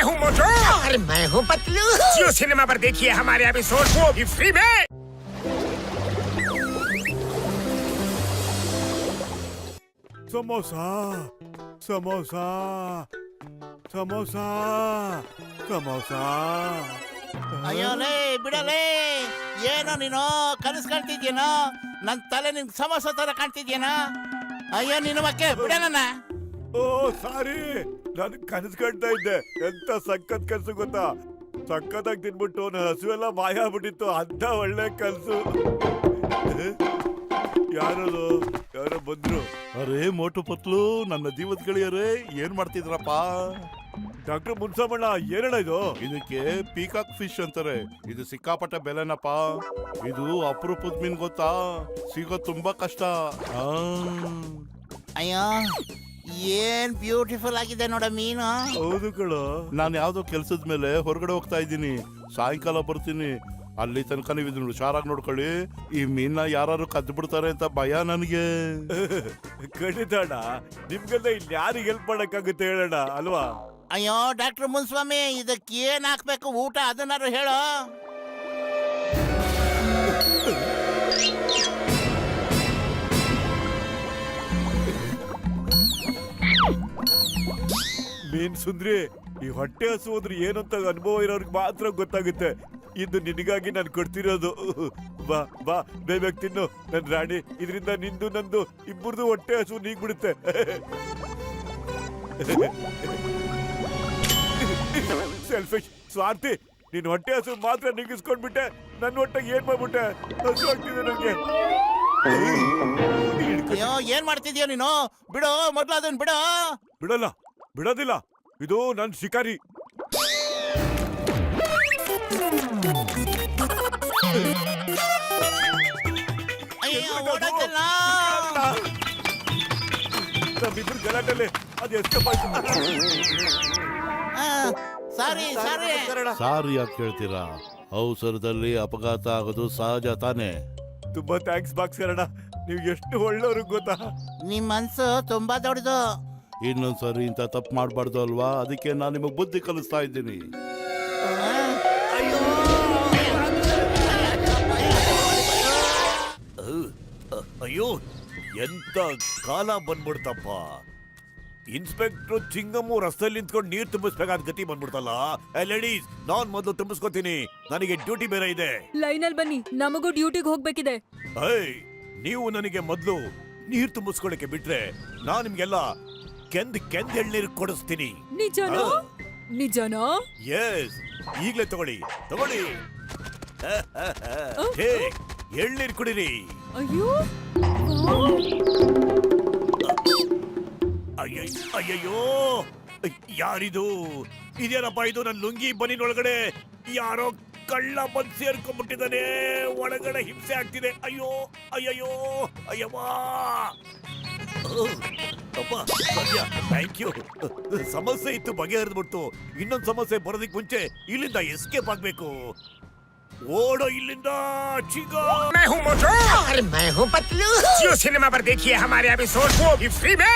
मैं हूँ मोटू और मैं हूँ पतलू। जियो सिनेमा पर देखिए हमारे एपिसोड को भी फ्री में। समोसा समोसा समोसा समोसा ಅಯ್ಯೋಲೇ ಬಿಡಲೇ, ಏನೋ ನೀನು ಕನಸು ಕಾಣ್ತಿದ್ಯೇನೋ? ನನ್ನ ತಲೆ ನಿನ್ ಸಮೋಸ ತರ ಕಾಣ್ತಿದ್ಯೇನೋ? ಅಯ್ಯೋ ನಿನ್ನ ಮಕ್ಕೆ ಬಿಡ ನನ್ನ. ಓ ಸಾರಿ, ನಾನು ಕನಸು ಕಾಣ್ತಾ ಇದ್ದೆ. ಎಂತ ಸಖತ್ ಕನಸು ಗೊತ್ತಾ? ಸಖತ್ತಾಗಿ ತಿನ್ಬಿಟ್ಟು ನನ್ನ ಹಸುವೆಲ್ಲ ಮಾಯ ಆಗ್ಬಿಟ್ಟಿತ್ತು. ಅಂತ ಒಳ್ಳೆ ಕನಸು. ಯಾರದು? ಯಾರೋ ಬಂದ್ರು. ಅರೇ ಮೋಟು ಪತ್ಲು, ನನ್ನ ಜೀವದ ಗೆಳೆಯರೇ, ಏನ್ ಮಾಡ್ತಿದ್ರಪ್ಪ? ಡಾಕ್ಟರ್ ಮುನ್ಸಮಣ್ಣ, ಏನಣ್ಣ ಇದು? ಇದಕ್ಕೆ ಪೀಕಾಕ್ ಫಿಶ್ ಅಂತಾರೆ. ಇದು ಸಿಕ್ಕಾಪಟ್ಟೆ ಬೆಲೆನಪ್ಪ. ಇದು ಅಪರೂಪದ ಮೀನ್ ಗೊತ್ತಾ? ಸಿಗೋದು ತುಂಬಾ ಕಷ್ಟ. ಅಯ್ಯೋ ಏನ್ ಬ್ಯೂಟಿಫುಲ್ ಆಗಿದೆ ನೋಡ ಮೀನು. ಹೌದು ಕಣೋ. ನಾನು ಯಾವ್ದೋ ಕೆಲ್ಸದ ಮೇಲೆ ಹೊರಗಡೆ ಹೋಗ್ತಾ ಇದ್ದೀನಿ. ಸಾಯಂಕಾಲ ಬರ್ತೀನಿ. ಅಲ್ಲಿ ತನಕ ನೀವು ಇದನ್ನ ಹುಷಾರಾಗಿ ನೋಡ್ಕೊಳ್ಳಿ. ಈ ಮೀನ್ನ ಯಾರು ಕದ್ದು ಬಿಡ್ತಾರೆ ಅಂತ ಭಯ ನನಗೆ. ಖಂಡಿತ ಅಣ್ಣ, ನಿಮ್ಗೆಲ್ಲ ಇಲ್ಲಿ ಯಾರಿಗೆ ಹೆಲ್ಪ್ ಮಾಡಕ್ಕಾಗುತ್ತೆ ಹೇಳೋಣ ಅಲ್ವಾ? ಅಯ್ಯೋ ಡಾಕ್ಟರ್ ಮುನ್ಸ್ವಾಮಿ, ಇದಕ್ಕೆ ಏನ್ ಹಾಕ್ಬೇಕು ಊಟ ಅದನ್ನಾರು ಹೇಳೋ. ಮೀನ್ ಸುಂದ್ರಿ, ಈ ಹೊಟ್ಟೆ ಹಸು ಅಂದ್ರೆ ಏನಂತ ಅನುಭವ ಇರೋರ್ಗೆ ಮಾತ್ರ ಗೊತ್ತಾಗುತ್ತೆ. ಇದು ನಿನಗಾಗಿ ನಾನು ಕೊಡ್ತಿರೋದು. ಬಾ ಬಾ, ಬೇಗ ತಿನ್ನು ನನ್ ರಾಣಿ. ಇದರಿಂದ ನಿಂದು ನಂದು ಇಬ್ಬರದು ಹೊಟ್ಟೆ ಹಸು ನೀಗ್ಬಿಡುತ್ತೆ. ಸೆಲ್ಫಿಶ್, ಸ್ವಾರ್ಥಿ, ನಿನ್ ಹೊಟ್ಟೆ ಹಸು ಮಾತ್ರ ನಿಗಿಸ್ಕೊಂಡ್ಬಿಟ್ಟೆ. ನನ್ನ ಹೊಟ್ಟೆಗೆ ಏನ್ ಮಾಡ್ಬಿಟ್ಟೆ? ಹಸು ಆಗ್ತಿದೆ ನಂಗೆ. ಅಯ್ಯೋ ಏನ್ ಮಾಡ್ತಿದ್ಯೋ ನೀನು? ಬಿಡೋ ಮೊದ್ಲು ಅದನ್ನ ಬಿಡೋ. ಬಿಡಲ್ಲ, ಬಿಡೋದಿಲ್ಲ. ಇದು ನನ್ ಶಿಕಾರಿ. ಅಯ್ಯೋ ಓಡೋದಲ್ಲ. ನಮ್ಮಿಬ್ರು ಗಲಾಟಲ್ಲಿ ಅದು ಎಸ್ಕೇಪ್ ಆಯ್ತು. ಸಾರಿ ಸಾರಿ. ಸಾರಿ ಯಾಕೆ ಕೇಳ್ತೀರಾ? ಅವಸರದಲ್ಲಿ ಅಪಘಾತ ಆಗೋದು ಸಹಜ ತಾನೇ. ತುಂಬಾ ಥ್ಯಾಂಕ್ಸ್ ಭಾಸ್ಕರಣ್ಣ, ನೀವು ಎಷ್ಟು ಒಳ್ಳೆಯವ್ರು ಗೊತ್ತಾ? ನಿಮ್ ಮನ್ಸು ತುಂಬಾ ದೊಡ್ಡದು. ಇನ್ನೊಂದ್ಸರಿ ಇಂಥ ತಪ್ಪು ಮಾಡಬಾರ್ದು ಅಲ್ವಾ? ಅದಕ್ಕೆ ನಾನು ನಿಮಗೆ ಬುದ್ಧಿ ಕಲಿಸ್ತಾ ಇದ್ದೀನಿ. ಅಯ್ಯೋ, ಎಂತ ಕಾಲ ಬಂದ್ಬಿಡ್ತಪ್ಪ. ಇನ್ಸ್ಪೆಕ್ಟ್ರು ಚಿಂಗಮ್ಮು ರಸ್ತೆಯಲ್ಲಿ ನಿಂತ್ಕೊಂಡು ನೀರು ತುಂಬಿಸ್ಬೇಕಾದ ಗತಿ ಬಂದ್ಬಿಡ್ತಲ್ಲ. ಲೇಡೀಸ್, ನಾನ್ ಮೊದಲು ತುಂಬಿಸ್ಕೊತೀನಿ, ನನಗೆ ಡ್ಯೂಟಿ ಬೇರೆ ಇದೆ. ಲೈನಲ್ಲಿ ಬನ್ನಿ, ನಮಗೂ ಡ್ಯೂಟಿಗೆ ಹೋಗ್ಬೇಕಿದೆ. ನೀವು ನನಗೆ ಮೊದಲು ನೀರು ತುಂಬಿಸ್ಕೊಳಕ್ಕೆ ಬಿಟ್ರೆ ನಾನ್ ನಿಮ್ಗೆಲ್ಲ ಕೆಂದ್ ಎಳ್ನೀರು ಕೊಡಿಸ್ತೀನಿ. ನಿಜನಾ? ನಿಜನಾ? ಎಸ್, ಈಗ್ಲೇ ತಗೊಳ್ಳಿ ತಗೊಳ್ಳಿ. ಎಳ್ನೀರು ಕುಡಿರಿ. ಅಯ್ಯೋ ಅಯ್ಯಯ್ಯೋ, ಯಾರಿದು? ಇದೇನಪ್ಪ ಇದು? ನನ್ನ ಲುಂಗಿ ಬನಿನೊಳಗಡೆ ಯಾರೋ ಕಳ್ಳ ಬಂದ್ ಸೇರ್ಕೊಂಡ್ಬಿಟ್ಟಿದ್ದಾನೆ. ಒಳಗಡೆ ಹಿಂಸೆ ಆಗ್ತಿದೆ. ಅಯ್ಯೋ ಅಯ್ಯಯ್ಯೋ ಅಯ್ಯವ್ವ. ಅಪ್ಪ ಸದ್ಯ ಥ್ಯಾಂಕ್ ಯು. ಸಮಸ್ಯೆ ಇತ್ತು, ಬಗೆಹರಿದ್ಬಿಟ್ಟು. ಇನ್ನೊಂದು ಸಮಸ್ಯೆ ಬರೋದಕ್ಕೆ ಮುಂಚೆ ಇಲ್ಲಿಂದ ಎಸ್ಕೇಪ್ ಆಗ್ಬೇಕು. ಓಡೋ ಇಲ್ಲಿಂದ ಚಿಗ. मैं हूँ मोटू और मैं हूँ पतलू। जियो सिनेमा पर देखिए हमारे एपिसोड को भी फ्री में।